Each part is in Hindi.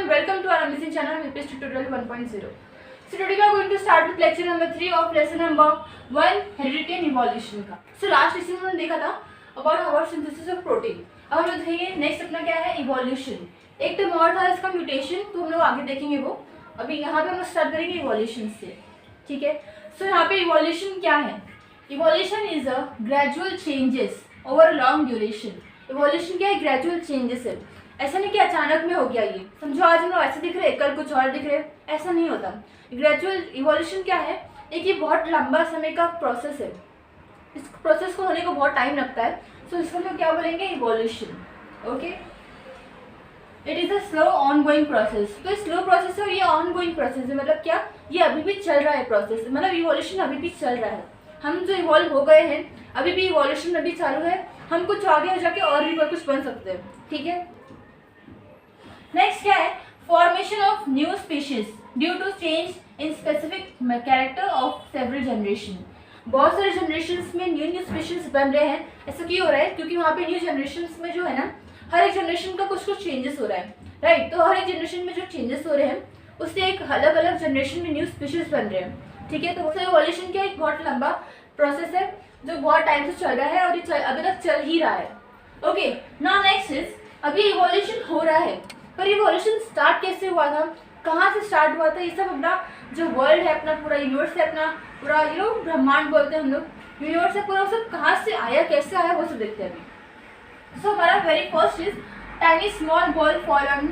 welcome to our amazing channel Vip's Tutorial 1.0. So today we are going to start with lecture number 3 of lesson number 1 heredity and evolution का. So last lesson में हमने देखा था about our synthesis of protein. अब हम देखेंगे नेक्स्ट अपना क्या है evolution. एक टर्म और था इसका म्यूटेशन, तो हम लोग आगे देखेंगे वो. अभी यहाँ पे हम स्टार्ट करेंगे evolution से, ठीक है. So यहाँ पे evolution क्या है? Evolution is a gradual changes over long duration. Evolution क्या है? Gradual changes है. ऐसा नहीं कि अचानक में हो गया ये. समझो आज हम लोग ऐसे दिख रहे हैं, कल कुछ और दिख रहे हैं, ऐसा नहीं होता. ग्रेजुअल इवोल्यूशन क्या है? एक ये बहुत लंबा समय का प्रोसेस है. इस प्रोसेस को होने को बहुत टाइम लगता है. सो इसको हम लोग क्या बोलेंगे? Evolution. Okay, it is a slow on going process. तो स्लो प्रोसेस है और ये ऑन गोइंग प्रोसेस है. मतलब क्या? ये अभी भी चल रहा है प्रोसेस. मतलब इवोल्यूशन अभी भी चल रहा है. हम जो इवॉल्व हो गए हैं अभी भी इवोल्यूशन अभी चालू है. हम कुछ आगे हो जाके और भी कुछ बन सकते हैं, ठीक है. नेक्स्ट क्या है? Formation of new species due to change in specific character of several generation. बहुत सारे जनरेशन्स में न्यू स्पीशीज बन रहे हैं. ऐसा क्यों हो रहा है? क्योंकि वहाँ पे न्यू जनरेशन्स में जो है ना, हर एक जनरेशन का कुछ कुछ चेंजेस हो रहा है, राइट. तो हर एक जनरेशन में जो चेंजेस हो रहे हैं उससे एक अलग अलग जनरेशन में न्यू स्पीशीज बन रहे हैं, ठीक है. तो इवोल्यूशन का एक बहुत लंबा प्रोसेस है जो बहुत टाइम से चल रहा है और ये अभी तक चल ही रहा है. ओके, नाउ नेक्स्ट इज, अभी इवोल्यूशन हो रहा है, पर इवोल्यूशन स्टार्ट कैसे हुआ था, कहाँ से स्टार्ट हुआ था, ये सब अपना जो वर्ल्ड है, अपना पूरा यूनिवर्स है, अपना पूरा ब्रह्मांड बोलते हैं हम लोग, यूनिवर्स है पूरा, सब कहाँ से आया, कैसे आया, वो सब देखते हैं अभी. सो हमारा very first is tiny small ball fallen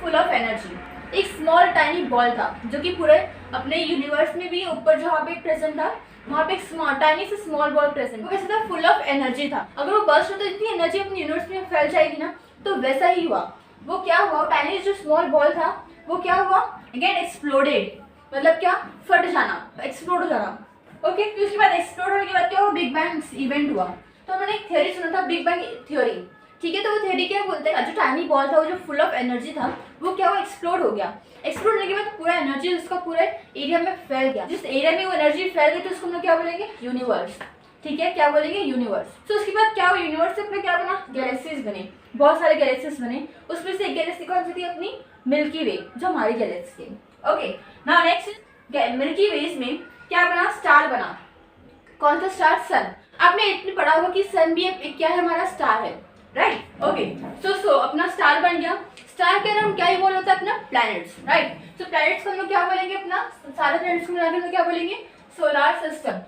full of energy. एक स्मॉल टाइनी बॉल था जो कि पूरे अपने यूनिवर्स में भी ऊपर जहाँ पे प्रेजेंट था, वहाँ पे एक टाइनी से स्मॉल बॉल प्रेजेंट. वो कैसे था? फुल ऑफ एनर्जी था. अगर वो बर्स्ट हो तो इतनी एनर्जी अपने यूनिवर्स में फैल जाएगी ना, तो वैसा ही हुआ. वो क्या हुआ? टाइनी जो स्मॉल बॉल था वो क्या हुआ? Again exploded. मतलब क्या? फट जाना, एक्सप्लोड हो जाना. ओके, फिर उसके बाद एक्सप्लोड होने के बाद क्या हुआ? बिग बैंग इवेंट हुआ. तो हमने एक थ्योरी सुना था, बिग बैंग थ्योरी, ठीक है. तो वो थ्योरी क्या बोलते हैं? जो टाइनी बॉल था, वो जो फुल ऑफ एनर्जी था, वो क्या हुआ? एक्सप्लोड हो गया. एक्सप्लोड होने के बाद पूरा एनर्जी उसका पूरे एरिया में फैल गया. जिस एरिया में वो एनर्जी फैल गई तो उसको हम लोग क्या बोलेंगे? यूनिवर्स, ठीक है. क्या बोलेंगे? यूनिवर्स. तो उसके बाद क्या हुआ? यूनिवर्स से अपना क्या बना? गैलेक्सीज बने. बहुत सारे गैलेक्सीज बने. उसमें से एक गैलेक्सी कौन सी थी? अपनी मिल्की वे, जो हमारी गैलेक्सी है. Okay, now next, Milky Ways में क्या बना? स्टार बना. कौन सा स्टार? सन. आपने इतनी पढ़ा होगा कि सन भी एक क्या है? हमारा स्टार है, राइट. ओके, सो अपना स्टार बन गया. स्टार के नाम क्या इवॉल्व होता है? अपना प्लैनेट्स, राइट. सो प्लैनेट्स को हम लोग क्या बोलेंगे? अपना सारे प्लैनेट्स को मिलाकर हम क्या बोलेंगे? Solar system.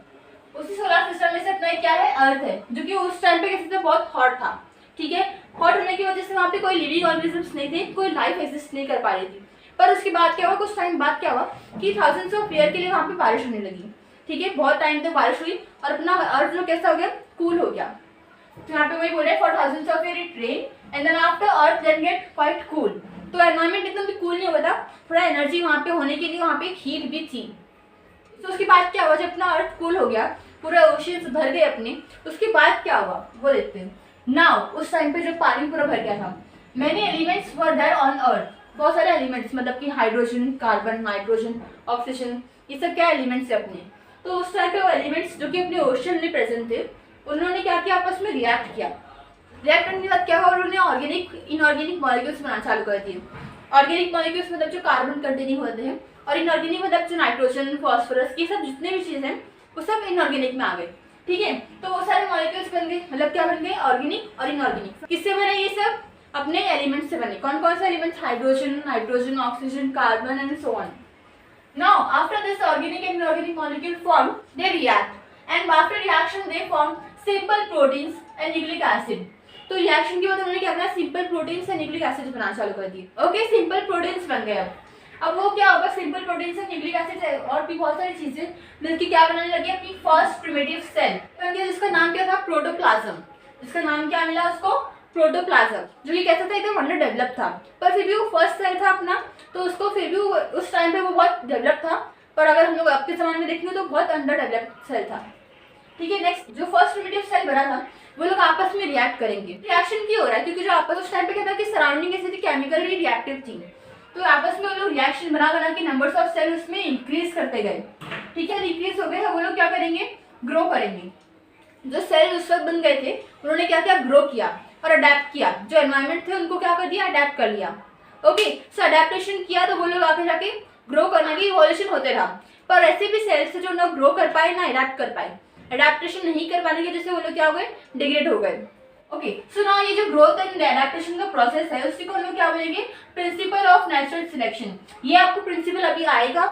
उसी सोलर सिस्टम में से अपना क्या है? अर्थ है, जो कि उस टाइम पे कैसे था? बहुत हॉट था, ठीक है. हॉट होने की वजह से वहाँ पे कोई लिविंग ऑर्गेनिजम्स नहीं थे, कोई लाइफ एग्जिस्ट नहीं कर पा रही थी. पर उसके बाद क्या हुआ? कुछ टाइम बाद क्या हुआ कि थाउजेंड्स ऑफ ईयर के लिए वहाँ पे बारिश होने लगी, ठीक है. बहुत टाइम तक बारिश हुई और अपना अर्थ जो कैसा हो गया? कूल हो गया. तो यहाँ पे वही बोल रहे हैं, for thousands of year it rain and then after earth then get quite cool. तो एनवायरमेंट एकदम भी कूल नहीं हुआ था, थोड़ा एनर्जी वहाँ पे होने के लिए वहाँ पे हीट भी थी. तो उसके बाद क्या हुआ? जब अपना अर्थ कूल हो गया, पूरा ओशियंस भर गए अपने, उसके बाद क्या हुआ वो देखते हैं. नाउ उस टाइम पे जब पानी पूरा भर गया था, many elements were there on earth. बहुत सारे एलिमेंट्स, मतलब कि हाइड्रोजन, कार्बन, नाइट्रोजन, ऑक्सीजन, ये सब क्या एलिमेंट्स है अपने. तो उस टाइम पे वो एलिमेंट्स जो कि अपने ओशन में प्रेजेंट थे, उन्होंने क्या किया? आपस में रिएक्ट किया. रिएक्ट करने के बाद क्या हुआ? उन्होंने ऑर्गेनिक इनऑर्गेनिक मॉलिक्यूल्स बनाना चालू कर दिए. ऑर्गेनिक मॉलिक्यूल्स मतलब जो कार्बन कंटेनिंग होते हैं, और इनऑर्गेनिक मतलब जो नाइट्रोजन, फॉस्फोरस, ये सब जितने भी चीज़ हैं वो सब इनऑर्गेनिक में आ गए, ठीक है. तो वो सारे मॉलिक्यूल्स बन गए. मतलब क्या बन गए? ऑर्गेनिक और इनऑर्गेनिक. किससे बने ये सब? अपने एलिमेंट्स से बने. कौन कौन से elements? Hydrogen, nitrogen, oxygen, carbon and so on. Now, after this organic and inorganic molecule form, they react, and after reaction they form simple proteins and nucleic acid. तो रिएक्शन के बाद उन्होंने क्या करना? Simple proteins and nucleic acid बनाना चालू कर दिए. ओके, सिंपल प्रोटीन्स बन गए. अब वो क्या होगा? Simple proteins and nucleic acid और भी बहुत सारी चीजें मिलकर क्या बनाने लगी? अपनी फर्स्ट प्रिमिटिव सेल बन गया, जिसका नाम क्या था? प्रोटोप्लाज्म. जिसका नाम क्या मिला उसको? प्रोटोप्लाज्म. जो कि कैसा था? एकदम अंडर डेवलप था, पर फिर भी वो फर्स्ट सेल था अपना, तो उसको फिर भी उस टाइम पे वो बहुत डेवलप था. पर अगर हम लोग अब के ज़माने में देखेंगे तो बहुत अंडर डेवलप्ड सेल था, ठीक है. नेक्स्ट, जो फर्स्ट प्रिमिटिव सेल बना था, वो लोग आपस में रिएक्ट करेंगे. रिएक्शन क्यों हो रहा है? क्योंकि जो आपस उस टाइम पे क्या था कि सराउंडिंग कैसी थी? केमिकली रिएक्टिव थी. तो आपस में वो लोग रिएक्शन बना के नंबर्स ऑफ सेल उसमें इंक्रीज करते गए, ठीक है. इंक्रीज हो गए, वो लोग क्या करेंगे? ग्रो करेंगे. जो सेल उस वक्त बन गए थे, उन्होंने क्या किया? ग्रो किया और अडेप्ट किया. जो एनवायरमेंट थे उनको क्या कर दिया? अडेप्ट कर लिया. ओके, सो अडेप्टेशन किया तो वो लोग आगे जाके ग्रो करने की इवोल्यूशन होते रहा, पर ऐसे भी सेल्स जो ना ग्रो कर पाए ना अडेप्ट कर पाए, अडेप्टेशन नहीं कर पाने की वजह से वो लोग क्या हो गए, डिग्रेड हो गए। ओके, सो ना ये जो ग्रोथ एंड एडेप्टेशन का प्रोसेस है उसी को हम लोग क्या बोलेंगे, प्रिंसिपल ऑफ नेचुरल सिलेक्शन। ये आपको प्रिंसिपल अभी आएगा,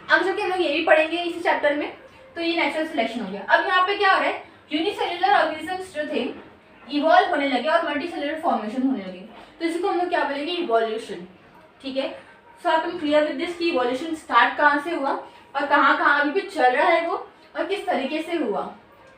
आगे चल के हम लोग ये भी पढ़ेंगे इसी चैप्टर में। तो ये नेचुरल सिलेक्शन हो गया। अब यहाँ पे क्या हो रहा है, यूनिसेल्युलर ऑर्गेनिजम्स जो थे इवॉल्व होने लगे और मल्टीसेल्युलर फॉर्मेशन होने लगे, तो इसी को हम लोग क्या बोलेंगे, इवोल्यूशन। ठीक है, सो आप क्लियर विद दिस कि इवोल्यूशन स्टार्ट कहाँ से हुआ और कहाँ कहाँ अभी भी चल रहा है वो, और किस तरीके से हुआ।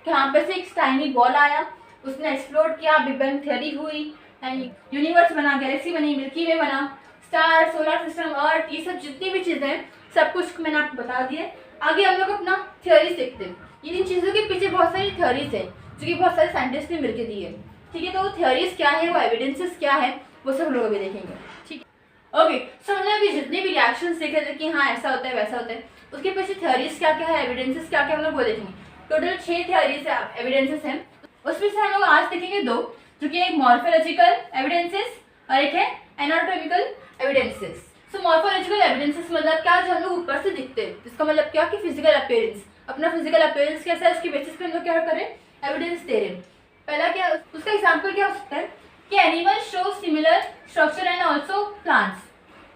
यहाँ पे से एक टाइनी बॉल आया, उसने एक्सप्लोर किया, बिग बैंग थ्योरी हुई एंड यूनिवर्स बना, गैलेक्सी बनी, मिल्की वे बना, स्टार, सोलर सिस्टम, अर्थ, ये सब जितनी भी चीज़ें हैं सब कुछ मैंने आपको बता दिया। आगे हम लोग अपना थ्योरी देखते हैं। इन चीज़ों के पीछे बहुत सारी थ्योरीज है जो कि बहुत सारे साइंटिस्ट ने मिलकर दी है। ठीक है, तो वो थ्योरीज क्या है, वो एविडेंसेस क्या है, वो सब लोग अभी देखेंगे। ठीक है, ओके, सो हमने अभी जितने भी रिएक्शंस देखे थे कि हाँ ऐसा होता है वैसा होता है, उसके पीछे थ्योरीज क्या क्या है, एविडेंसेस क्या क्या, हम लोग वो देखेंगे। टोटल 6 थ्योरीज एविडेंसेस हैं, उसमें से हम लोग आज देखेंगे 2, जो कि एक मॉर्फोलॉजिकल एविडेंसेस और एक है एनाटॉमिकल एविडेंसेस। सो मॉर्फोलॉजिकल एविडेंसेस मतलब क्या, जो हम लोग ऊपर से दिखते हैं, इसका मतलब क्या कि फिजिकल अपीयरेंस, अपना फिजिकल अपीयरेंस कैसा है उसके बेसिस पे हम लोग क्या करें, एविडेंस दे रहे हैं। पहला क्या, उसका एग्जांपल क्या हो सकता है कि animals show similar structure and also plants,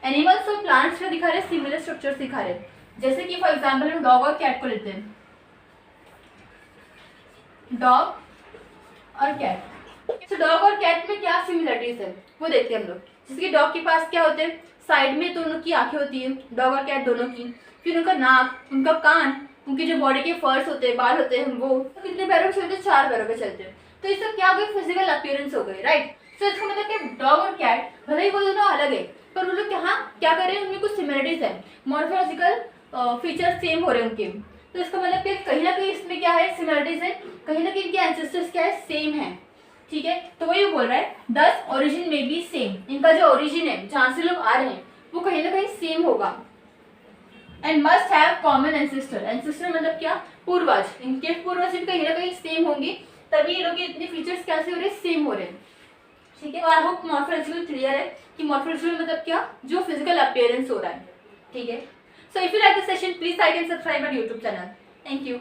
animals और प्लांट्स में दिखा रहे सिमिलर स्ट्रक्चर दिखा रहे, जैसे कि फॉर एग्जांपल हम डॉग और कैट को लेते हैं, डॉग और कैट। तो डॉग और कैट में क्या सिमिलरिटीज है वो देखते हैं हम लोग। जैसे कि डॉग के पास क्या होते हैं, साइड में दोनों की आंखें होती है, डॉग और कैट दोनों की, फिर उनका नाक, उनका कान, उनके जो बॉडी के फर्स होते हैं, बाल होते हैं, वो कितने पैरों पे चलते हैं, 4 पैरों पे चलते हैं। तो ये सब क्या हो गए, फिजिकल अपीयरेंस हो गए, राइट। सो इसका मतलब कि डॉग और कैट भले ही वो दोनों अलग है, पर वो लोग यहाँ क्या कर रहे हैं, उनमें कुछ सिमिलरिटीज है, मॉर्फोलॉजिकल फीचर सेम हो रहे हैं उनके। तो इसका मतलब कि कहीं ना कहीं इसमें क्या है, सिमिलरिटीज है, कहीं ना कहीं इनके एंसेस्टर्स क्या है, सेम है। ठीक है, तो वो ये बोल रहा है दस ओरिजिन में भी सेम, इनका जो ओरिजिन है जहाँ से लोग आ रहे हैं वो कहीं ना कहीं सेम होगा। And must have common ancestor, ancestor मतलब क्या, पूर्वज, इनके पूर्वज भी कहीं ना कहीं सेम होंगे, तभी ये लोग के इतने फीचर्स कैसे हो रहे हैं, सेम हो रहे हैं। ठीक है, आई होप मॉर्फोलॉजिकल क्लियर है कि मॉर्फोलॉजिकल मतलब क्या, जो फिजिकल अपीयरेंस हो रहा है। ठीक है, so if you like this session please like and subscribe my YouTube channel. Thank you.